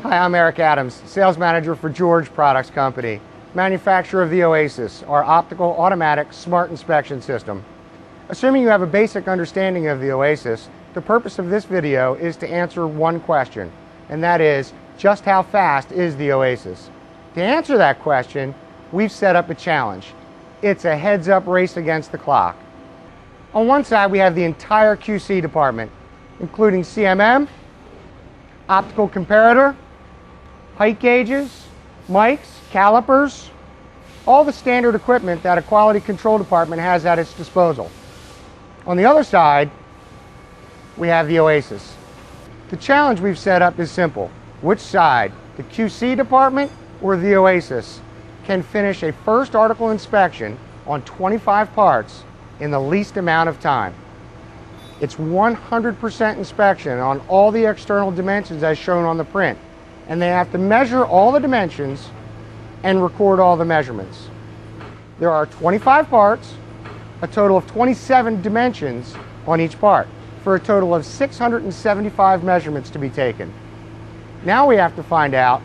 Hi, I'm Eric Adams, Sales Manager for George Products Company, manufacturer of the Oasis, our optical automatic smart inspection system. Assuming you have a basic understanding of the Oasis, the purpose of this video is to answer one question, and that is, just how fast is the Oasis? To answer that question, we've set up a challenge. It's a heads-up race against the clock. On one side, we have the entire QC department, including CMM, optical comparator, height gauges, mics, calipers, all the standard equipment that a quality control department has at its disposal. On the other side, we have the Oasis. The challenge we've set up is simple. Which side, the QC department or the Oasis, can finish a first article inspection on 25 parts in the least amount of time? It's 100% inspection on all the external dimensions as shown on the print, and they have to measure all the dimensions and record all the measurements. There are 25 parts, a total of 27 dimensions on each part, for a total of 675 measurements to be taken. Now we have to find out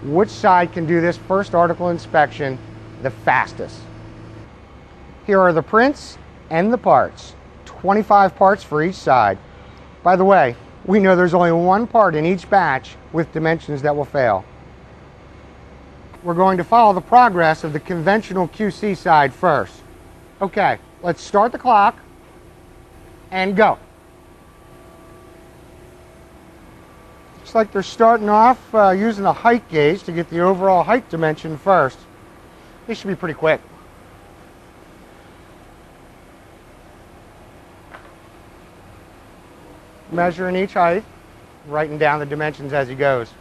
which side can do this first article inspection the fastest. Here are the prints and the parts. 25 parts for each side. By the way, we know there's only one part in each batch with dimensions that will fail. We're going to follow the progress of the conventional QC side first. Okay, let's start the clock and go. Looks like they're starting off using a height gauge to get the overall height dimension first. This should be pretty quick. Measuring each height, writing down the dimensions as he goes.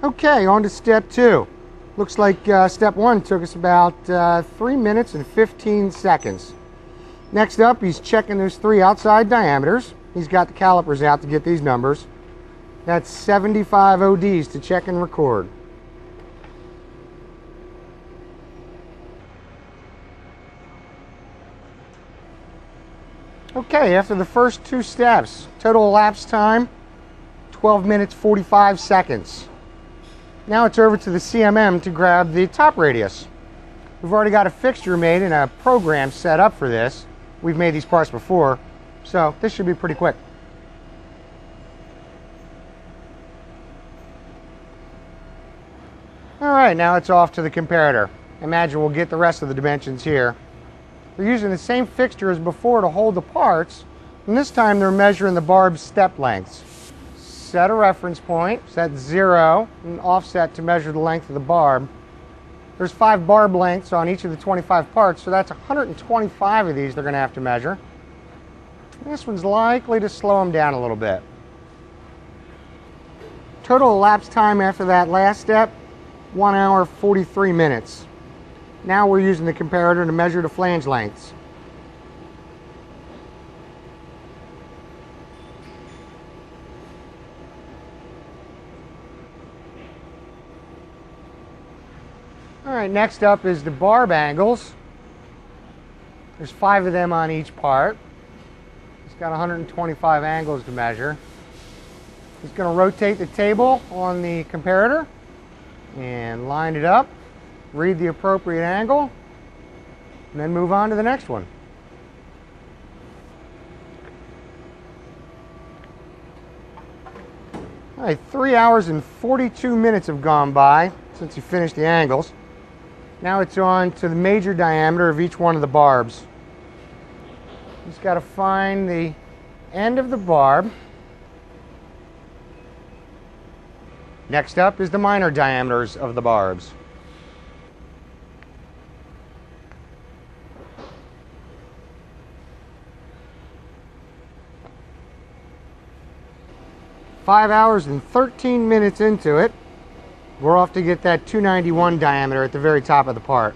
Okay, on to step 2. Looks like step 1 took us about 3 minutes and 15 seconds. Next up, he's checking those 3 outside diameters. He's got the calipers out to get these numbers. That's 75 ODs to check and record. Okay, after the first 2 steps, total elapsed time, 12 minutes 45 seconds. Now it's over to the CMM to grab the top radius. We've already got a fixture made and a program set up for this. We've made these parts before, so this should be pretty quick. All right, now it's off to the comparator. Imagine we'll get the rest of the dimensions here. They're using the same fixture as before to hold the parts, and this time they're measuring the barb step lengths. Set a reference point, set 0, and offset to measure the length of the barb. There's 5 barb lengths on each of the 25 parts, so that's 125 of these they're going to have to measure. This one's likely to slow them down a little bit. Total elapsed time after that last step, 1 hour 43 minutes. Now we're using the comparator to measure the flange lengths. All right, next up is the barb angles. There's 5 of them on each part. It's got 125 angles to measure. He's going to rotate the table on the comparator and line it up. Read the appropriate angle, and then move on to the next one. All right, 3 hours and 42 minutes have gone by since you finished the angles. Now it's on to the major diameter of each one of the barbs. Just got to find the end of the barb. Next up is the minor diameters of the barbs. Five hours and 13 minutes into it, we're off to get that 291 diameter at the very top of the part.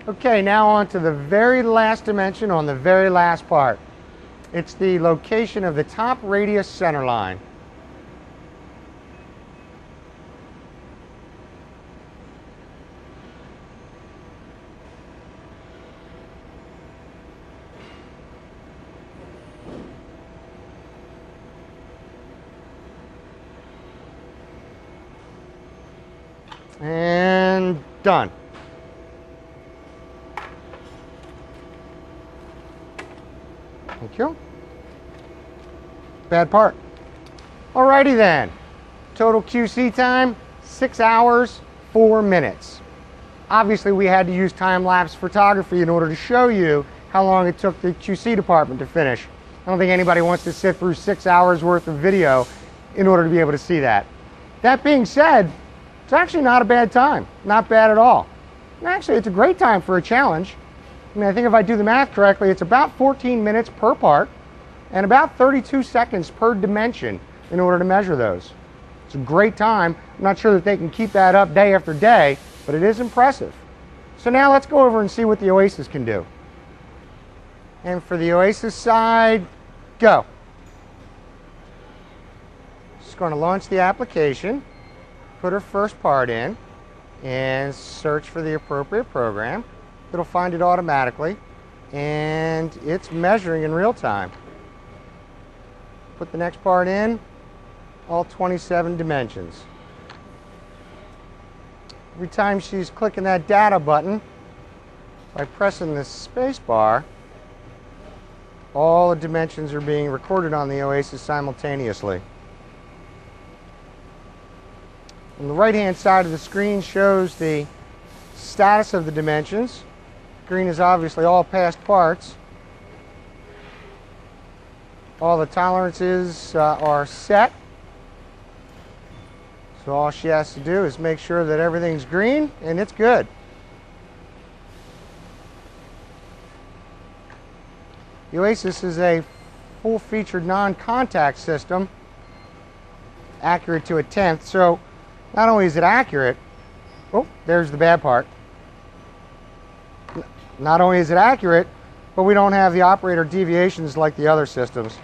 Okay, now on to the very last dimension on the very last part. It's the location of the top radius center line. And done. Thank you. Bad part. Alrighty then. Total QC time, 6 hours, 4 minutes. Obviously we had to use time-lapse photography in order to show you how long it took the QC department to finish. I don't think anybody wants to sit through 6 hours worth of video in order to be able to see that. That being said, it's actually not a bad time. Not bad at all. And actually, it's a great time for a challenge. I mean, I think if I do the math correctly, it's about 14 minutes per part and about 32 seconds per dimension in order to measure those. It's a great time. I'm not sure that they can keep that up day after day, but it is impressive. So now let's go over and see what the Oasis can do. And for the Oasis side, go. Just going to launch the application. Put her first part in and search for the appropriate program. It'll find it automatically and it's measuring in real time. Put the next part in, all 27 dimensions. Every time she's clicking that data button, by pressing the space bar, all the dimensions are being recorded on the Oasis simultaneously. On the right-hand side of the screen shows the status of the dimensions. Green is obviously all past parts. All the tolerances are set. So all she has to do is make sure that everything's green and it's good. The Oasis is a full-featured non-contact system, accurate to a tenth. So not only is it accurate, oh, there's the bad part. Not only is it accurate, but we don't have the operator deviations like the other systems.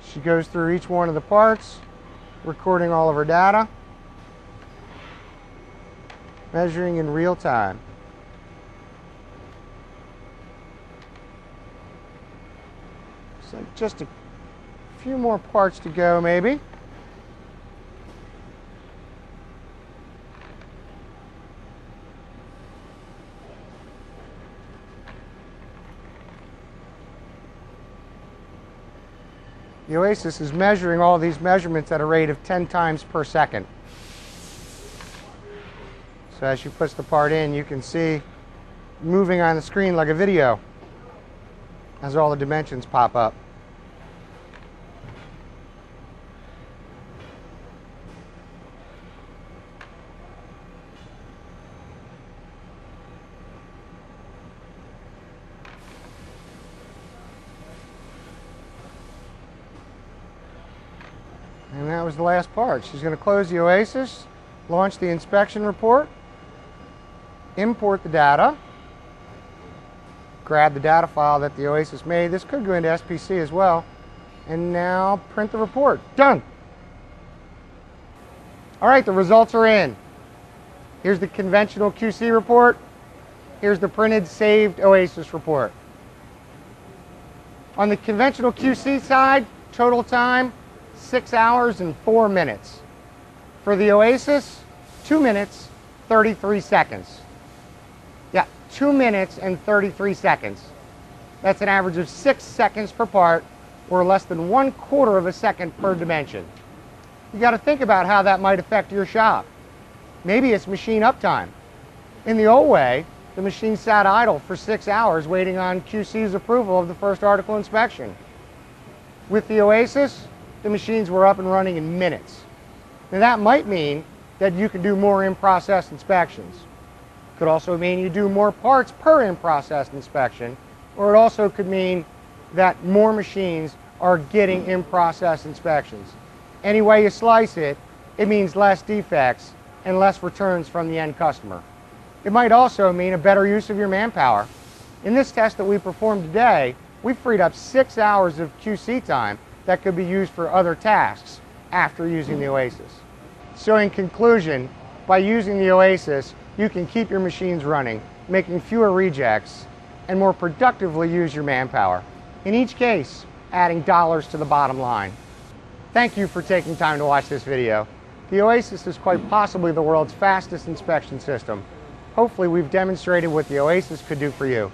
She goes through each one of the parts, recording all of her data, measuring in real time. So just a few more parts to go maybe. The Oasis is measuring all these measurements at a rate of 10 times per second. So as she puts the part in, you can see moving on the screen like a video as all the dimensions pop up. And that was the last part. She's going to close the Oasis, launch the inspection report, import the data, grab the data file that the Oasis made. This could go into SPC as well. And now print the report. Done. All right, the results are in. Here's the conventional QC report. Here's the printed, saved Oasis report. On the conventional QC side, total time, 6 hours and 4 minutes. For the Oasis, 2 minutes, 33 seconds. Yeah, 2 minutes and 33 seconds. That's an average of 6 seconds per part, or less than 1/4 of a second per dimension. You got to think about how that might affect your shop. Maybe it's machine uptime. In the old way, the machine sat idle for 6 hours waiting on QC's approval of the first article inspection. With the Oasis, the machines were up and running in minutes. Now that might mean that you can do more in-process inspections. Could also mean you do more parts per in-process inspection, or it also could mean that more machines are getting in-process inspections. Any way you slice it, it means less defects and less returns from the end customer. It might also mean a better use of your manpower. In this test that we performed today, we freed up 6 hours of QC time that could be used for other tasks after using the Oasis. So in conclusion, by using the Oasis, you can keep your machines running, making fewer rejects, and more productively use your manpower. In each case, adding dollars to the bottom line. Thank you for taking time to watch this video. The Oasis is quite possibly the world's fastest inspection system. Hopefully we've demonstrated what the Oasis could do for you.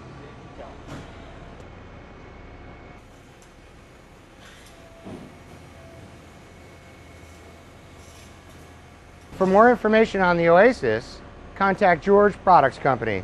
For more information on the Oasis, contact George Products Company.